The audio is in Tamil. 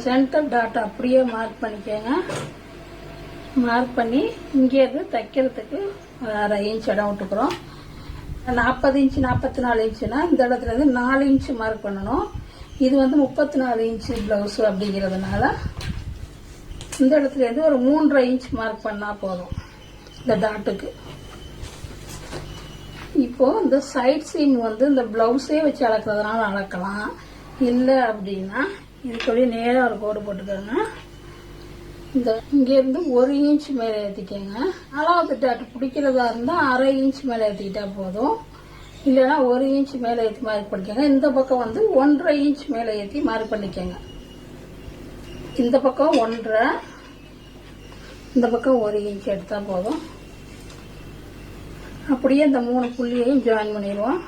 சென்டர் டாட் அப்படியே மார்க் பண்ணிக்கோங்க. மார்க் பண்ணி இங்கேருந்து தைக்கிறதுக்கு 1/2 இன்ச் இடம் விட்டுக்கிறோம். 40 இன்ச்சு 44 இன்ச்சுனா இந்த இடத்துல இருந்து 4 இன்ச்சு மார்க் பண்ணணும். இது வந்து 34 இன்ச்சு பிளவுஸ் அப்படிங்கிறதுனால இந்த இடத்துல இருந்து ஒரு 3.5 இன்ச் மார்க் பண்ணா போதும் இந்த டாட்டுக்கு. இப்போ இந்த சைட் சீம் வந்து இந்த பிளவுஸே வச்சு அளக்குறதுனால அளக்கலாம். இல்லை அப்படின்னா இதுக்குள்ளே நேராக ஒரு கோடு போட்டுக்கோங்க. இந்த இங்கேருந்து 1 இன்ச் மேலே ஏற்றிக்கோங்க. 4வது டாட் பிடிக்கிறதா இருந்தால் 1/2 இன்ச் மேலே ஏற்றிக்கிட்டா போதும். இல்லைன்னா 1 இன்ச் மேலே ஏற்றி மார்க் பண்ணிக்கோங்க. இந்த பக்கம் வந்து 1.5 இன்ச் மேலே ஏற்றி மார்க் பண்ணிக்கோங்க. இந்த பக்கம் 1.5, இந்த பக்கம் 1 இன்ச் எடுத்தால் போதும். அப்படியே இந்த 3 புள்ளியையும் ஜாயின் பண்ணிடுவோம்.